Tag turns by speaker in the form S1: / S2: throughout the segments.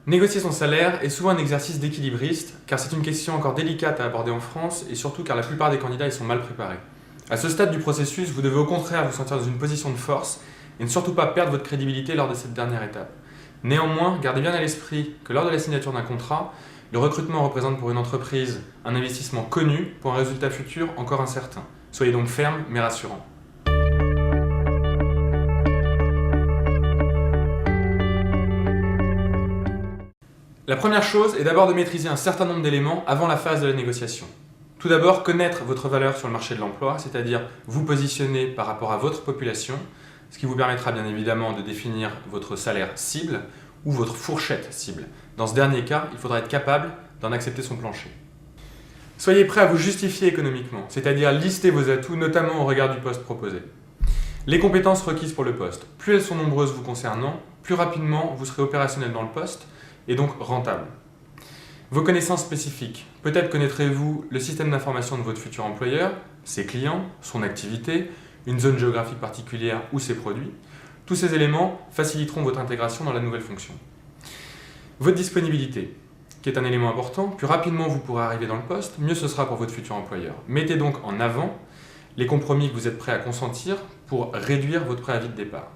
S1: Négocier son salaire est souvent un exercice d'équilibriste, car c'est une question encore délicate à aborder en France, et surtout car la plupart des candidats y sont mal préparés. À ce stade du processus, vous devez au contraire vous sentir dans une position de force, et ne surtout pas perdre votre crédibilité lors de cette dernière étape. Néanmoins, gardez bien à l'esprit que lors de la signature d'un contrat, le recrutement représente pour une entreprise un investissement connu pour un résultat futur encore incertain. Soyez donc ferme mais rassurant. La première chose est d'abord de maîtriser un certain nombre d'éléments avant la phase de la négociation. Tout d'abord, connaître votre valeur sur le marché de l'emploi, c'est-à-dire vous positionner par rapport à votre population, ce qui vous permettra bien évidemment de définir votre salaire cible ou votre fourchette cible. Dans ce dernier cas, il faudra être capable d'en accepter son plancher. Soyez prêt à vous justifier économiquement, c'est-à-dire lister vos atouts, notamment au regard du poste proposé. Les compétences requises pour le poste, plus elles sont nombreuses vous concernant, plus rapidement vous serez opérationnel dans le poste et donc rentable. Vos connaissances spécifiques. Peut-être connaîtrez-vous le système d'information de votre futur employeur, ses clients, son activité, une zone géographique particulière ou ses produits. Tous ces éléments faciliteront votre intégration dans la nouvelle fonction. Votre disponibilité, qui est un élément important. Plus rapidement vous pourrez arriver dans le poste, mieux ce sera pour votre futur employeur. Mettez donc en avant les compromis que vous êtes prêt à consentir pour réduire votre préavis de départ.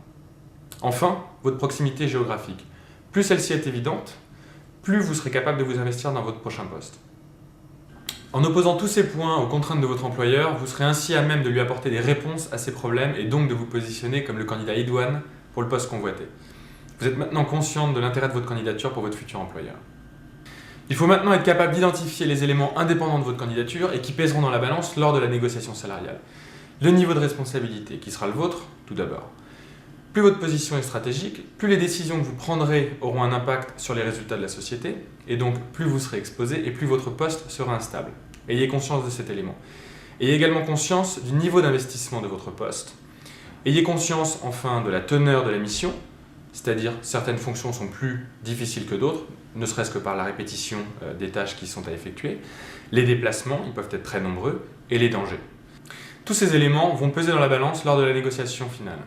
S1: Enfin, votre proximité géographique. Plus celle-ci est évidente, plus vous serez capable de vous investir dans votre prochain poste. En opposant tous ces points aux contraintes de votre employeur, vous serez ainsi à même de lui apporter des réponses à ses problèmes et donc de vous positionner comme le candidat idoine pour le poste convoité. Vous êtes maintenant consciente de l'intérêt de votre candidature pour votre futur employeur. Il faut maintenant être capable d'identifier les éléments indépendants de votre candidature et qui pèseront dans la balance lors de la négociation salariale. Le niveau de responsabilité qui sera le vôtre, tout d'abord. Plus votre position est stratégique, plus les décisions que vous prendrez auront un impact sur les résultats de la société, et donc plus vous serez exposé et plus votre poste sera instable. Ayez conscience de cet élément. Ayez également conscience du niveau d'investissement de votre poste. Ayez conscience enfin de la teneur de la mission, c'est-à-dire certaines fonctions sont plus difficiles que d'autres, ne serait-ce que par la répétition des tâches qui sont à effectuer, les déplacements, ils peuvent être très nombreux, et les dangers. Tous ces éléments vont peser dans la balance lors de la négociation finale.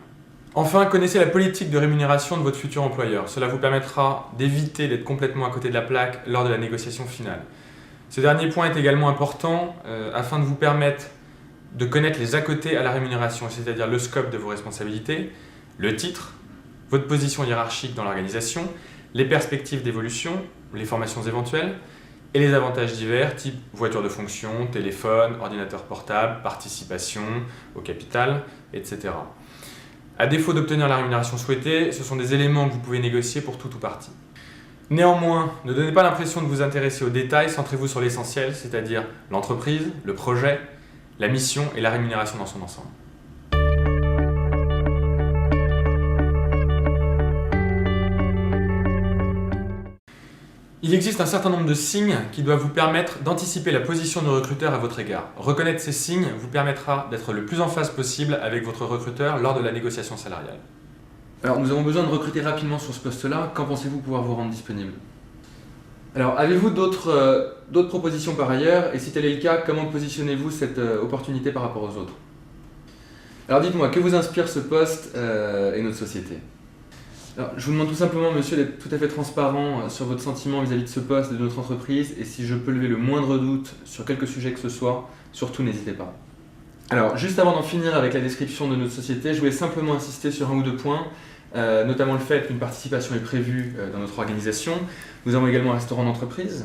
S1: Enfin, connaissez la politique de rémunération de votre futur employeur. Cela vous permettra d'éviter d'être complètement à côté de la plaque lors de la négociation finale. Ce dernier point est également important afin de vous permettre de connaître les à-côtés à la rémunération, c'est-à-dire le scope de vos responsabilités, le titre, votre position hiérarchique dans l'organisation, les perspectives d'évolution, les formations éventuelles et les avantages divers type voiture de fonction, téléphone, ordinateur portable, participation au capital, etc. À défaut d'obtenir la rémunération souhaitée, ce sont des éléments que vous pouvez négocier pour tout ou partie. Néanmoins, ne donnez pas l'impression de vous intéresser aux détails, centrez-vous sur l'essentiel, c'est-à-dire l'entreprise, le projet, la mission et la rémunération dans son ensemble. Il existe un certain nombre de signes qui doivent vous permettre d'anticiper la position du recruteur à votre égard. Reconnaître ces signes vous permettra d'être le plus en phase possible avec votre recruteur lors de la négociation salariale.
S2: Alors, nous avons besoin de recruter rapidement sur ce poste-là. Quand pensez-vous pouvoir vous rendre disponible? Alors, avez-vous d'autres propositions par ailleurs? Et si tel est le cas, comment positionnez-vous cette opportunité par rapport aux autres? Alors, dites-moi, que vous inspire ce poste et notre société? Alors, je vous demande tout simplement, monsieur, d'être tout à fait transparent sur votre sentiment vis-à-vis de ce poste, de notre entreprise, et si je peux lever le moindre doute sur quelque sujet que ce soit, surtout n'hésitez pas. Alors, juste avant d'en finir avec la description de notre société, je voulais simplement insister sur un ou deux points, notamment le fait qu'une participation est prévue dans notre organisation. Nous avons également un restaurant d'entreprise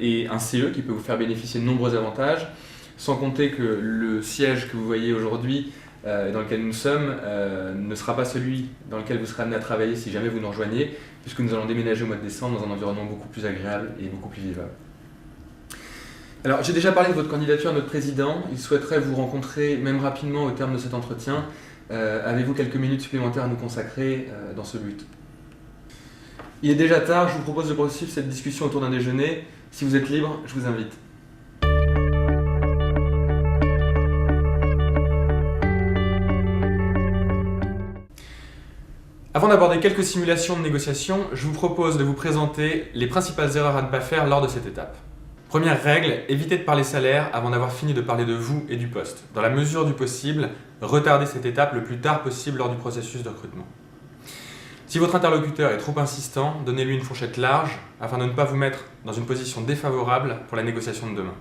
S2: et un CE qui peut vous faire bénéficier de nombreux avantages, sans compter que le siège que vous voyez aujourd'hui dans lequel nous sommes ne sera pas celui dans lequel vous serez amené à travailler si jamais vous nous rejoignez, puisque nous allons déménager au mois de décembre dans un environnement beaucoup plus agréable et beaucoup plus vivable. Alors, j'ai déjà parlé de votre candidature à notre président. Il souhaiterait vous rencontrer, même rapidement au terme de cet entretien. Avez-vous quelques minutes supplémentaires à nous consacrer dans ce but? Il est déjà tard, je vous propose de poursuivre cette discussion autour d'un déjeuner. Si vous êtes libre, je vous invite.
S1: Avant d'aborder quelques simulations de négociation, je vous propose de vous présenter les principales erreurs à ne pas faire lors de cette étape. Première règle, évitez de parler salaire avant d'avoir fini de parler de vous et du poste. Dans la mesure du possible, retardez cette étape le plus tard possible lors du processus de recrutement. Si votre interlocuteur est trop insistant, donnez-lui une fourchette large afin de ne pas vous mettre dans une position défavorable pour la négociation de demain.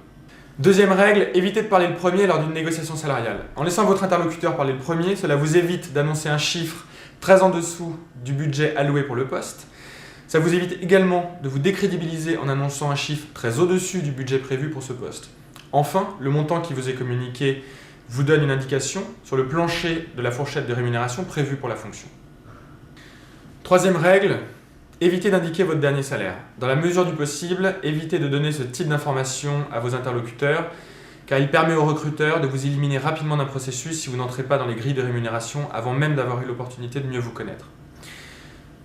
S1: Deuxième règle, évitez de parler le premier lors d'une négociation salariale. En laissant votre interlocuteur parler le premier, cela vous évite d'annoncer un chiffre très en dessous du budget alloué pour le poste. Ça vous évite également de vous décrédibiliser en annonçant un chiffre très au-dessus du budget prévu pour ce poste. Enfin, le montant qui vous est communiqué vous donne une indication sur le plancher de la fourchette de rémunération prévue pour la fonction. Troisième règle, évitez d'indiquer votre dernier salaire. Dans la mesure du possible, évitez de donner ce type d'informations à vos interlocuteurs car il permet aux recruteurs de vous éliminer rapidement d'un processus si vous n'entrez pas dans les grilles de rémunération avant même d'avoir eu l'opportunité de mieux vous connaître.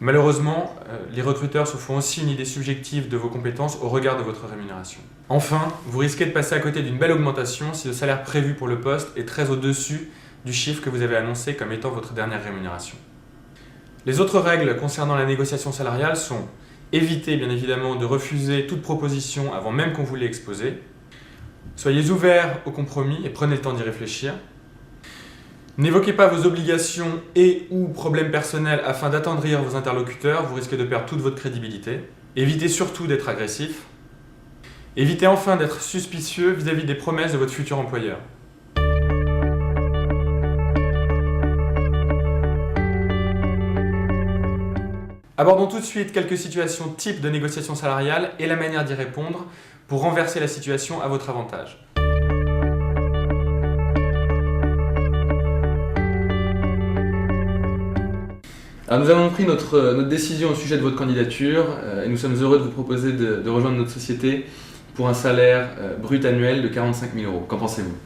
S1: Malheureusement, les recruteurs se font aussi une idée subjective de vos compétences au regard de votre rémunération. Enfin, vous risquez de passer à côté d'une belle augmentation si le salaire prévu pour le poste est très au-dessus du chiffre que vous avez annoncé comme étant votre dernière rémunération. Les autres règles concernant la négociation salariale sont éviter bien évidemment de refuser toute proposition avant même qu'on vous l'ait exposée. Soyez ouverts au compromis et prenez le temps d'y réfléchir. N'évoquez pas vos obligations et ou problèmes personnels afin d'attendrir vos interlocuteurs, vous risquez de perdre toute votre crédibilité. Évitez surtout d'être agressif. Évitez enfin d'être suspicieux vis-à-vis des promesses de votre futur employeur. Abordons tout de suite quelques situations types de négociation salariale et la manière d'y répondre pour renverser la situation à votre avantage. Alors nous avons pris notre décision au sujet de votre candidature et nous sommes heureux de vous proposer de rejoindre notre société pour un salaire brut annuel de 45 000 €. Qu'en pensez-vous ?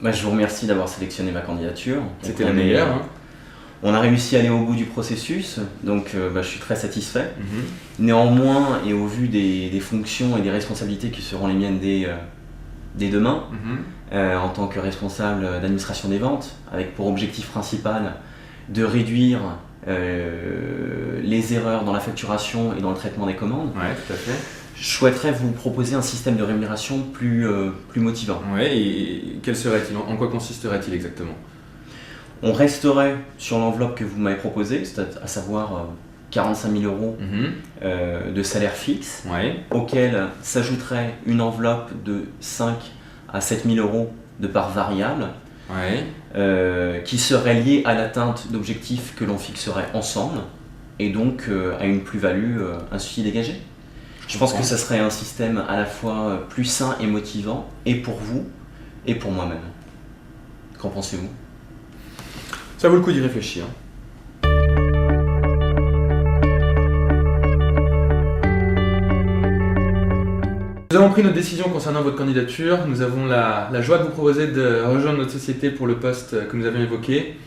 S3: Je vous remercie d'avoir sélectionné ma candidature.
S1: C'était la meilleure.
S3: On a réussi à aller au bout du processus, donc je suis très satisfait. Néanmoins, et au vu des fonctions et des responsabilités qui seront les miennes dès demain, en tant que responsable d'administration des ventes, avec pour objectif principal de réduire les erreurs dans la facturation et dans le traitement des commandes,
S1: Ouais, tout à fait.
S3: je souhaiterais vous proposer un système de rémunération plus motivant.
S1: Ouais, et quel serait-il ? En quoi consisterait-il exactement ?
S3: On resterait sur l'enveloppe que vous m'avez proposée, à savoir 45 000 € de salaire fixe,
S1: Ouais.
S3: auquel s'ajouterait une enveloppe de 5 à 7 000 € de part variable,
S1: Ouais.
S3: qui serait liée à l'atteinte d'objectifs que l'on fixerait ensemble, et donc à une plus-value ainsi dégagée. Je pense que ça serait un système à la fois plus sain et motivant, et pour vous, et pour moi-même. Qu'en pensez-vous ?
S1: Ça vaut le coup d'y réfléchir. Nous avons pris notre décision concernant votre candidature. Nous avons la joie de vous proposer de rejoindre notre société pour le poste que nous avions évoqué.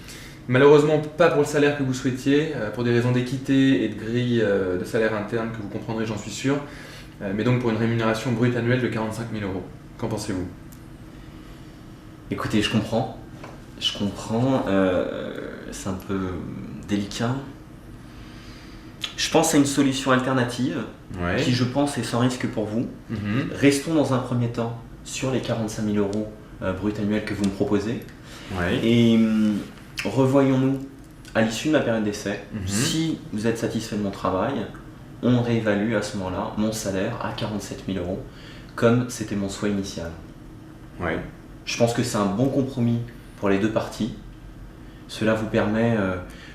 S1: Malheureusement, pas pour le salaire que vous souhaitiez, pour des raisons d'équité et de grille de salaire interne que vous comprendrez, j'en suis sûr, mais donc pour une rémunération brute annuelle de 45 000 €. Qu'en pensez-vous ?
S3: Écoutez, je comprends, c'est un peu délicat. Je pense à une solution alternative qui, je pense, est sans risque pour vous. Restons dans un premier temps sur les 45 000 € brut annuels que vous me proposez. Et revoyons-nous à l'issue de ma période d'essai. Si vous êtes satisfait de mon travail, on réévalue à ce moment-là mon salaire à 47 000 € comme c'était mon souhait initial. Je pense que c'est un bon compromis pour les deux parties. Cela vous permet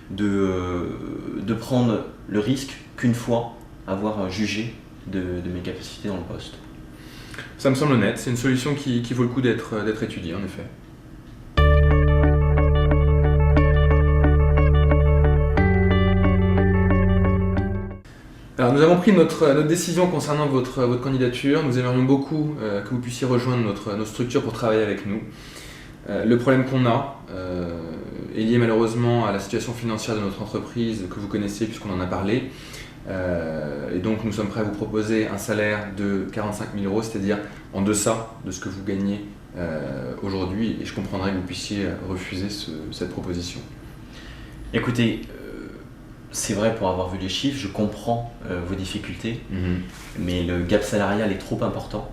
S3: de prendre le risque qu'une fois avoir jugé de mes capacités dans le poste.
S1: Ça me semble honnête, c'est une solution qui vaut le coup d'être étudiée en effet. Alors nous avons pris notre décision concernant votre candidature. Nous aimerions beaucoup que vous puissiez rejoindre notre structure pour travailler avec nous. Le problème qu'on a est lié malheureusement à la situation financière de notre entreprise que vous connaissez puisqu'on en a parlé. Et donc nous sommes prêts à vous proposer un salaire de 45 000 €, c'est-à-dire en deçà de ce que vous gagnez aujourd'hui. Et je comprendrais que vous puissiez refuser cette proposition.
S3: Écoutez, c'est vrai, pour avoir vu les chiffres, je comprends vos difficultés, mais le gap salarial est trop important.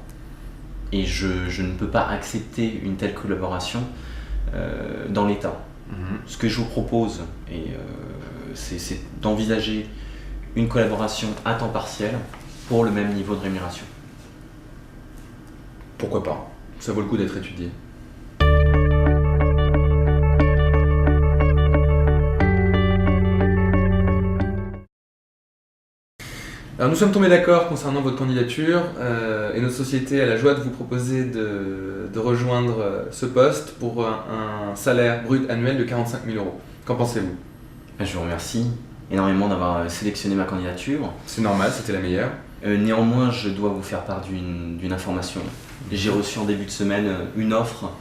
S3: Et je ne peux pas accepter une telle collaboration dans l'état. Ce que je vous propose, et c'est d'envisager une collaboration à temps partiel pour le même niveau de rémunération.
S2: Pourquoi pas? Ça vaut le coup d'être étudié. Alors nous sommes tombés d'accord concernant votre candidature et notre société a la joie de vous proposer de rejoindre ce poste pour un salaire brut annuel de 45 000 euros. Qu'en pensez-vous?
S3: Je vous remercie énormément d'avoir sélectionné ma candidature.
S2: C'est normal, c'était la meilleure.
S3: Néanmoins, je dois vous faire part d'une information. J'ai reçu en début de semaine une offre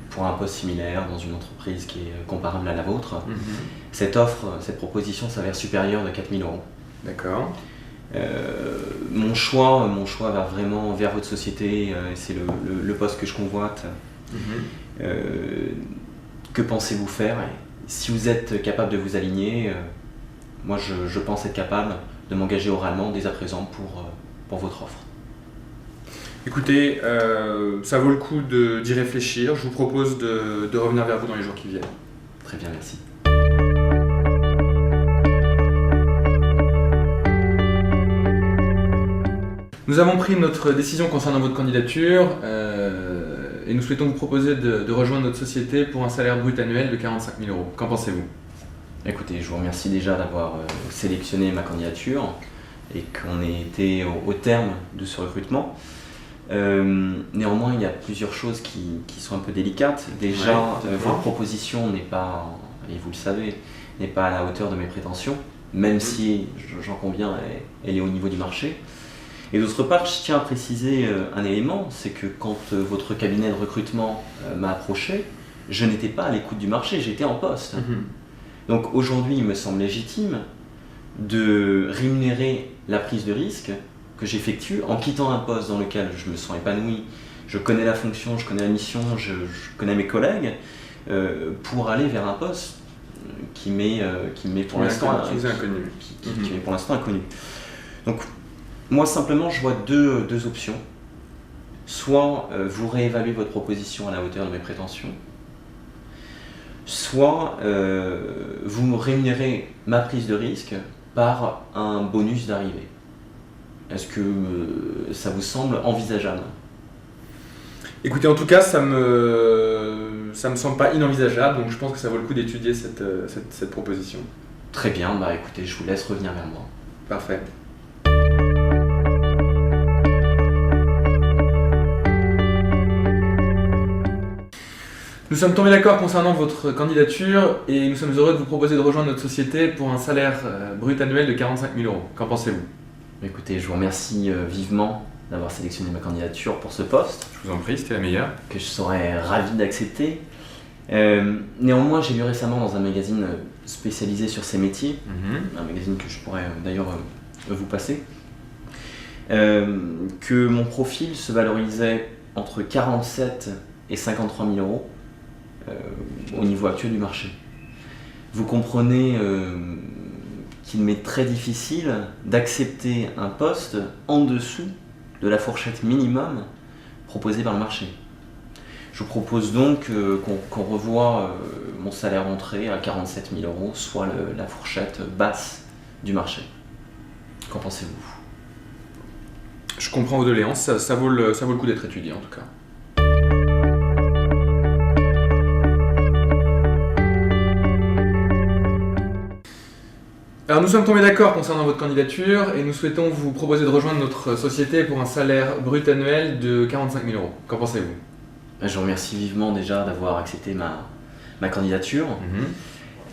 S3: pour un poste similaire dans une entreprise qui est comparable à la vôtre. Cette offre, cette proposition s'avère supérieure de 4 000 euros.
S2: D'accord.
S3: Mon choix va vraiment vers votre société, et c'est le poste que je convoite. Que pensez-vous faire? Et si vous êtes capable de vous aligner, moi je pense être capable de m'engager oralement dès à présent pour votre offre.
S2: Écoutez, ça vaut le coup d'y réfléchir. Je vous propose de revenir vers vous dans les jours qui viennent.
S3: Très bien, merci.
S2: Nous avons pris notre décision concernant votre candidature et nous souhaitons vous proposer de rejoindre notre société pour un salaire brut annuel de 45 000 euros. Qu'en pensez-vous?
S3: Écoutez, je vous remercie déjà d'avoir sélectionné ma candidature et qu'on ait été au terme de ce recrutement. Néanmoins, il y a plusieurs choses qui sont un peu délicates. Déjà, votre proposition n'est pas, et vous le savez, n'est pas à la hauteur de mes prétentions, même si, j'en conviens, elle est au niveau du marché. Et d'autre part, je tiens à préciser un élément, c'est que quand votre cabinet de recrutement m'a approché, je n'étais pas à l'écoute du marché, j'étais en poste. Donc aujourd'hui, il me semble légitime de rémunérer la prise de risque que j'effectue en quittant un poste dans lequel je me sens épanoui, je connais la fonction, je connais la mission, je connais mes collègues, pour aller vers un poste qui m'est pour l'instant inconnu. Donc moi simplement je vois deux options. Soit vous réévaluez votre proposition à la hauteur de mes prétentions, soit vous me rémunérez ma prise de risque par un bonus d'arrivée. Est-ce que ça vous semble envisageable?
S2: Écoutez, en tout cas, ça me semble pas inenvisageable, donc je pense que ça vaut le coup d'étudier cette proposition.
S3: Très bien, bah écoutez, je vous laisse revenir vers moi.
S2: Parfait. Nous sommes tombés d'accord concernant votre candidature et nous sommes heureux de vous proposer de rejoindre notre société pour un salaire brut annuel de 45 000 euros. Qu'en pensez-vous?
S3: Écoutez, je vous remercie vivement d'avoir sélectionné ma candidature pour ce poste.
S2: Je vous en prie, c'était la meilleure.
S3: Que je serais ravi d'accepter. Néanmoins, j'ai lu récemment dans un magazine spécialisé sur ces métiers, un magazine que je pourrais d'ailleurs vous passer, que mon profil se valorisait entre 47 et 53 000 euros au niveau actuel du marché. Vous comprenez qu'il m'est très difficile d'accepter un poste en dessous de la fourchette minimum proposée par le marché. Je vous propose donc qu'on revoie mon salaire entrée à 47 000 euros, soit la fourchette basse du marché. Qu'en pensez-vous?
S2: Je comprends vos doléances, ça vaut le coup d'être étudié en tout cas. Alors nous sommes tombés d'accord concernant votre candidature et nous souhaitons vous proposer de rejoindre notre société pour un salaire brut annuel de 45 000 euros. Qu'en pensez-vous?
S3: Je vous remercie vivement déjà d'avoir accepté ma candidature.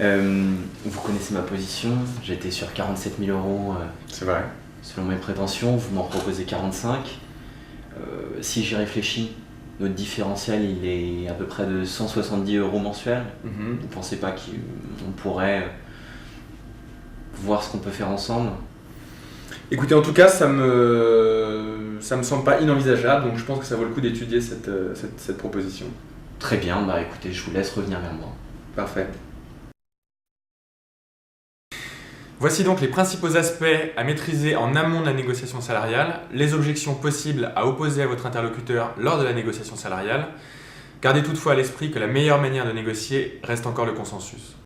S3: Vous connaissez ma position, j'étais sur 47 000 euros.
S2: C'est vrai.
S3: Selon mes prétentions, vous m'en proposez 45. Si j'y réfléchis, notre différentiel il est à peu près de 170 euros mensuels. Vous ne pensez pas qu'on pourrait voir ce qu'on peut faire ensemble?
S2: Écoutez, en tout cas, ça me semble pas inenvisageable, donc je pense que ça vaut le coup d'étudier cette proposition.
S3: Très bien, bah écoutez, je vous laisse revenir vers moi.
S2: Parfait.
S1: Voici donc les principaux aspects à maîtriser en amont de la négociation salariale, les objections possibles à opposer à votre interlocuteur lors de la négociation salariale. Gardez toutefois à l'esprit que la meilleure manière de négocier reste encore le consensus.